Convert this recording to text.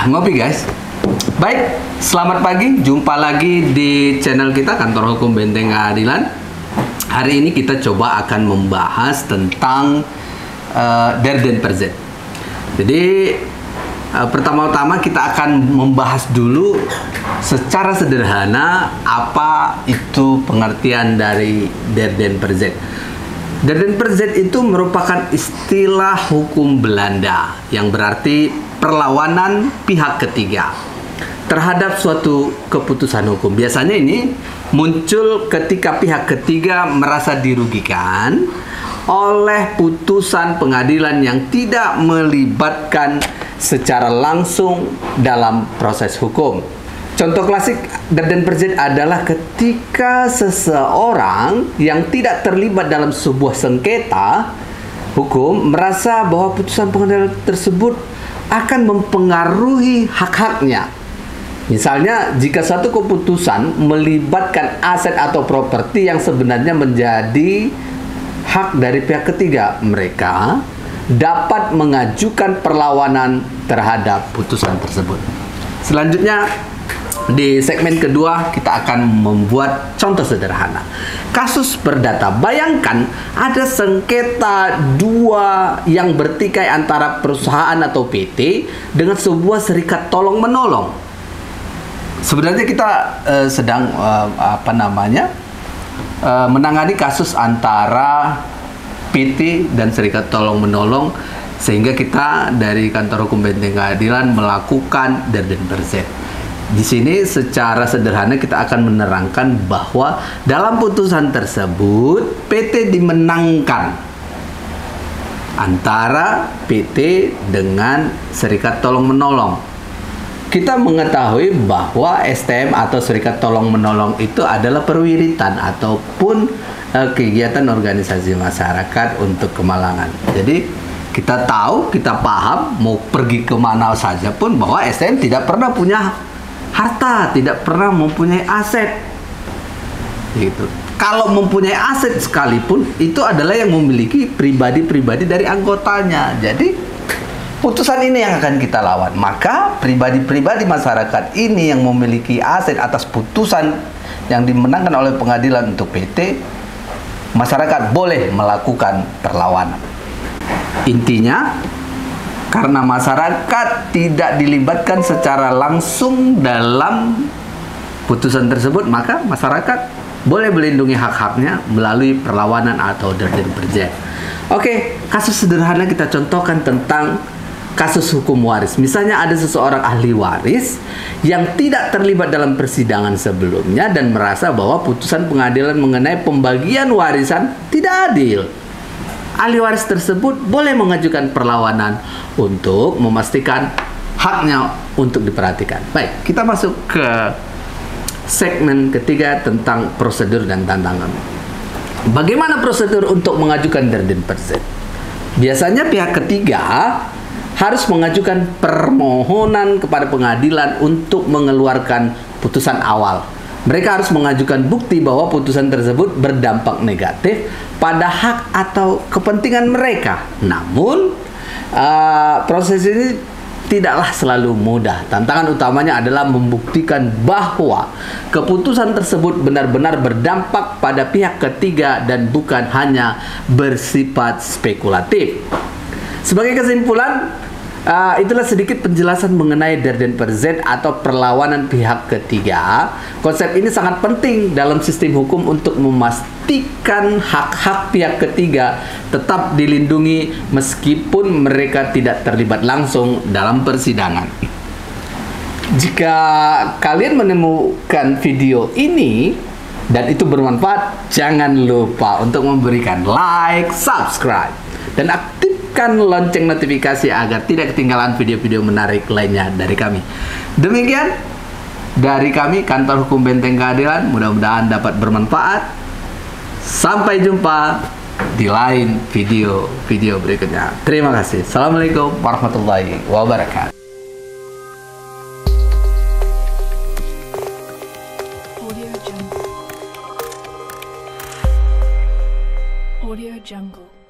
Ngopi guys. Baik, selamat pagi. Jumpa lagi di channel kita Kantor Hukum Benteng Keadilan. Hari ini kita coba akan membahas tentang Der Den Perzet. Jadi pertama-tama kita akan membahas dulu secara sederhana apa itu pengertian dari Der Den Perzet. Der Den Perzet itu merupakan istilah hukum Belanda yang berarti perlawanan pihak ketiga terhadap suatu keputusan hukum. Biasanya ini muncul ketika pihak ketiga merasa dirugikan oleh putusan pengadilan yang tidak melibatkan secara langsung dalam proses hukum. Contoh klasik Der Den Perzet adalah ketika seseorang yang tidak terlibat dalam sebuah sengketa hukum merasa bahwa putusan pengadilan tersebut akan mempengaruhi hak-haknya. Misalnya, jika satu keputusan melibatkan aset atau properti yang sebenarnya menjadi hak dari pihak ketiga, mereka dapat mengajukan perlawanan terhadap putusan tersebut. Selanjutnya, di segmen kedua kita akan membuat contoh sederhana. Kasus perdata. Bayangkan ada sengketa dua yang bertikai antara perusahaan atau PT dengan sebuah serikat tolong-menolong. Sebenarnya kita sedang menangani kasus antara PT dan serikat tolong-menolong, sehingga kita dari Kantor Hukum Benteng Keadilan melakukan Der Den Perzet. Di sini secara sederhana kita akan menerangkan bahwa dalam putusan tersebut PT dimenangkan antara PT dengan serikat tolong-menolong. Kita mengetahui bahwa STM atau serikat tolong-menolong itu adalah perwiritan ataupun kegiatan organisasi masyarakat untuk kemalangan. Jadi kita tahu, kita paham mau pergi kemana saja pun bahwa STM tidak pernah punya harta, tidak pernah mempunyai aset. Gitu. Kalau mempunyai aset sekalipun, itu adalah yang memiliki pribadi-pribadi dari anggotanya. Jadi putusan ini yang akan kita lawan. Maka pribadi-pribadi masyarakat ini yang memiliki aset atas putusan yang dimenangkan oleh pengadilan untuk PT, masyarakat boleh melakukan perlawanan. Intinya, karena masyarakat tidak dilibatkan secara langsung dalam putusan tersebut, maka masyarakat boleh melindungi hak-haknya melalui perlawanan atau Der Den Perzet. Oke, kasus sederhana kita contohkan tentang kasus hukum waris. Misalnya ada seseorang ahli waris yang tidak terlibat dalam persidangan sebelumnya dan merasa bahwa putusan pengadilan mengenai pembagian warisan tidak adil. Ahli waris tersebut boleh mengajukan perlawanan untuk memastikan haknya untuk diperhatikan. Baik, kita masuk ke segmen ketiga tentang prosedur dan tantangan. Bagaimana prosedur untuk mengajukan Der Den Perzet? Biasanya pihak ketiga harus mengajukan permohonan kepada pengadilan untuk mengeluarkan putusan awal. Mereka harus mengajukan bukti bahwa putusan tersebut berdampak negatif pada hak atau kepentingan mereka. Namun, proses ini tidaklah selalu mudah. Tantangan utamanya adalah membuktikan bahwa keputusan tersebut benar-benar berdampak pada pihak ketiga dan bukan hanya bersifat spekulatif. Sebagai kesimpulan, itulah sedikit penjelasan mengenai Der Den Perzet atau perlawanan pihak ketiga. Konsep ini sangat penting dalam sistem hukum untuk memastikan hak-hak pihak ketiga tetap dilindungi meskipun mereka tidak terlibat langsung dalam persidangan. Jika kalian menemukan video ini dan itu bermanfaat, jangan lupa untuk memberikan like, subscribe, dan aktifkan lonceng notifikasi agar tidak ketinggalan video-video menarik lainnya dari kami. Demikian dari kami, Kantor Hukum Benteng Keadilan. Mudah-mudahan dapat bermanfaat. Sampai jumpa di lain video berikutnya. Terima kasih. Assalamualaikum warahmatullahi wabarakatuh. Audio Jungle.